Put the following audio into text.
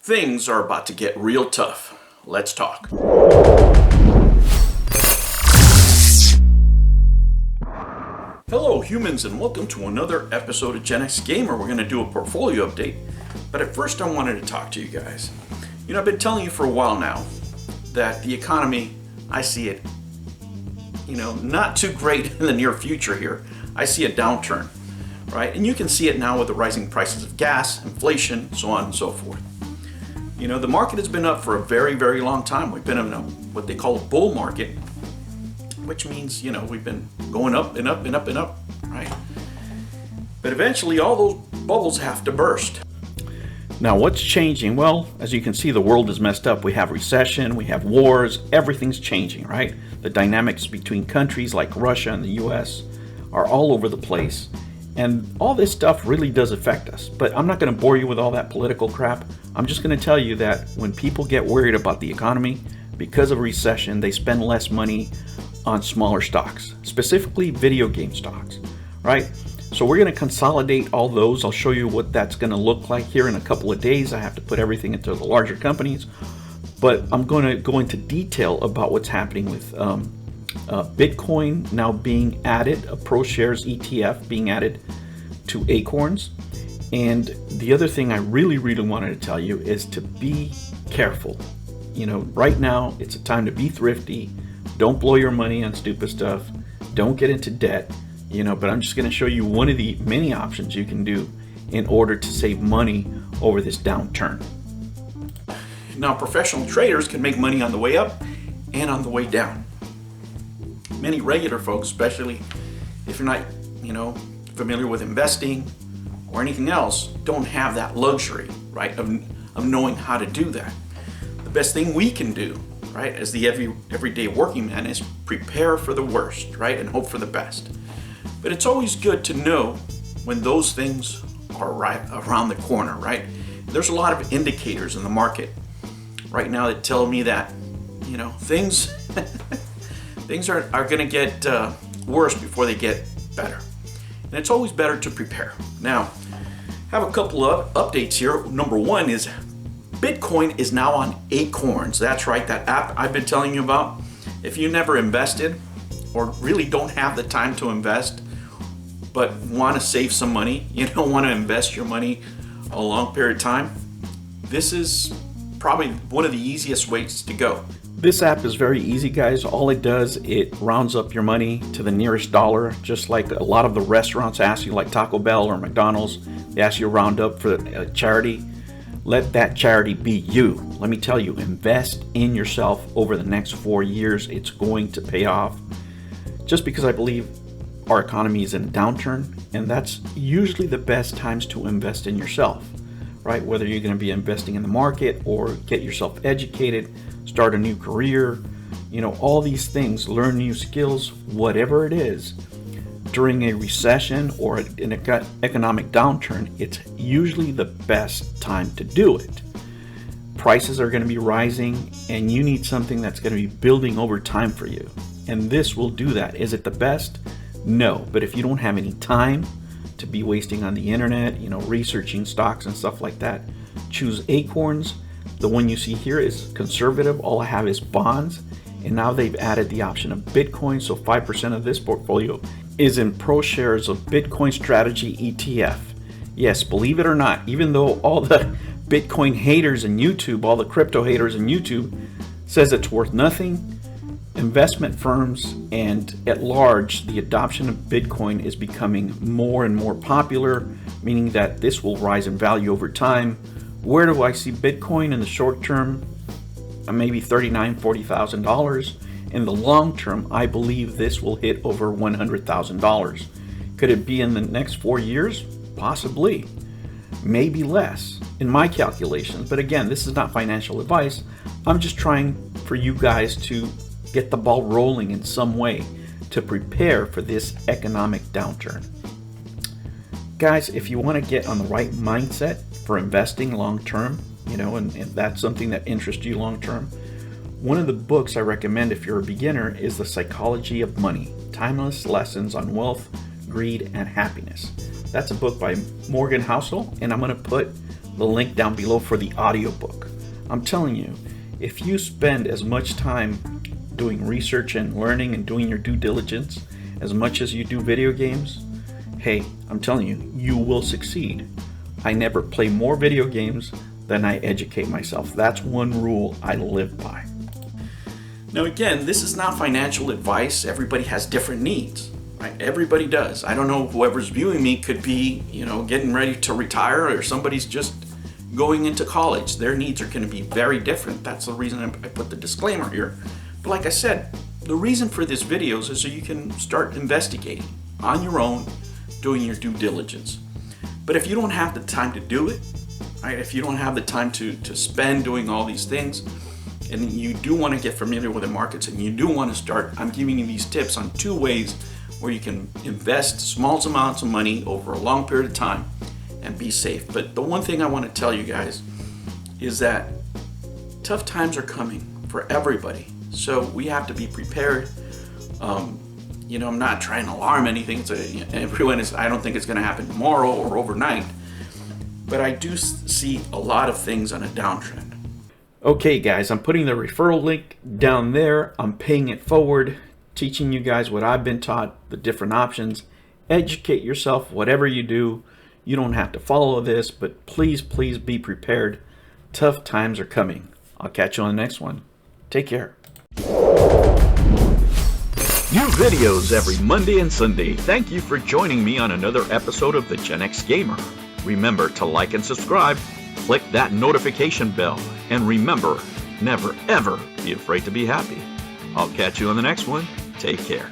Things are about to get real tough. Let's talk. Hello humans, and welcome to another episode of Gen X Gamer. We're going to do a portfolio update, but at first I wanted to talk to you guys. You know, I've been telling you for a while now that the economy, I see it, not too great in the near future here. I see a downturn, right? And you can see it now with the rising prices of gas, inflation, so on and so forth. You know, the market has been up for a very, very long time. We've been in what they call a bull market, which means, we've been going up and up and up and up, right? But eventually all those bubbles have to burst. Now, what's changing? Well, as you can see, the world is messed up. We have recession, we have wars, everything's changing, right? The dynamics between countries like Russia and the US are all over the place. And all this stuff really does affect us. But I'm not going to bore you with all that political crap. I'm just going to tell you that when people get worried about the economy, because of recession, they spend less money on smaller stocks, specifically video game stocks, right? So we're going to consolidate all those. I'll show you what that's going to look like here in a couple of days. I have to put everything into the larger companies, but I'm going to go into detail about what's happening with Bitcoin now being added, a ProShares ETF being added to Acorns. And the other thing I really wanted to tell you is to be careful. Right now it's a time to be thrifty. Don't blow your money on stupid stuff. Don't get into debt, but I'm just going to show you one of the many options you can do in order to save money over this downturn. Now, professional traders can make money on the way up and on the way down. Many regular folks, especially if you're not, familiar with investing or anything else, don't have that luxury, right, of knowing how to do that. The best thing we can do, right, as the everyday working man is prepare for the worst, right, and hope for the best. But it's always good to know when those things are right around the corner, right? There's a lot of indicators in the market right now that tell me that, things things are going to get worse before they get better. And it's always better to prepare. Now, I have a couple of updates here. Number one is Bitcoin is now on Acorns. That's right, that app I've been telling you about. If you never invested or really don't have the time to invest but want to save some money, you don't want to invest your money a long period of time, this is probably one of the easiest ways to go. This app is very easy, guys. All it does, it rounds up your money to the nearest dollar, just like a lot of the restaurants ask you, like Taco Bell or McDonald's. They ask you to round up for a charity. Let that charity be you. Let me tell you, invest in yourself over the next 4 years. It's going to pay off. Just because I believe our economy is in a downturn, and that's usually the best times to invest in yourself, right? Whether you're going to be investing in the market or get yourself educated, start a new career, all these things, learn new skills, whatever it is. During a recession or an economic downturn, it's usually the best time to do it. Prices are going to be rising, and you need something that's going to be building over time for you. And this will do that. Is it the best? No. But if you don't have any time to be wasting on the internet, researching stocks and stuff like that, choose Acorns. The one you see here is conservative. All I have is bonds. And now they've added the option of Bitcoin. So 5% of this portfolio is in ProShares of Bitcoin Strategy ETF. Yes, believe it or not, even though all the Bitcoin haters in YouTube, all the crypto haters in YouTube says it's worth nothing, investment firms and at large, the adoption of Bitcoin is becoming more and more popular, meaning that this will rise in value over time. Where do I see Bitcoin in the short term? Maybe $39,000, $40,000. In the long term, I believe this will hit over $100,000. Could it be in the next 4 years? Possibly. Maybe less in my calculations. But again, this is not financial advice. I'm just trying for you guys to get the ball rolling in some way to prepare for this economic downturn. Guys, if you want to get on the right mindset for investing long term, and that's something that interests you long term, one of the books I recommend if you're a beginner is The Psychology of Money, Timeless Lessons on Wealth, Greed, and Happiness. That's a book by Morgan Housel, and I'm going to put the link down below for the audiobook. I'm telling you, if you spend as much time doing research and learning and doing your due diligence as much as you do video games, hey, I'm telling you, you will succeed. I never play more video games than I educate myself. That's one rule I live by. Now again, this is not financial advice. Everybody has different needs. Right? Everybody does. I don't know, whoever's viewing me could be, getting ready to retire, or somebody's just going into college. Their needs are going to be very different. That's the reason I put the disclaimer here. But like I said, the reason for this video is so you can start investigating on your own, doing your due diligence. But if you don't have the time to do it, right? If you don't have the time to spend doing all these things, and you do want to get familiar with the markets, and you do want to start, I'm giving you these tips on 2 ways where you can invest small amounts of money over a long period of time and be safe. But the one thing I want to tell you guys is that tough times are coming for everybody. So we have to be prepared. I'm not trying to alarm anything. I don't think it's going to happen tomorrow or overnight. But I do see a lot of things on a downtrend. Okay, guys, I'm putting the referral link down there. I'm paying it forward, teaching you guys what I've been taught, the different options. Educate yourself, whatever you do. You don't have to follow this, but please be prepared. Tough times are coming. I'll catch you on the next one. Take care. New videos every Monday and Sunday. Thank you for joining me on another episode of the Gen X Gamer. Remember to like and subscribe, click that notification bell, and remember, never ever be afraid to be happy. I'll catch you on the next one. Take care.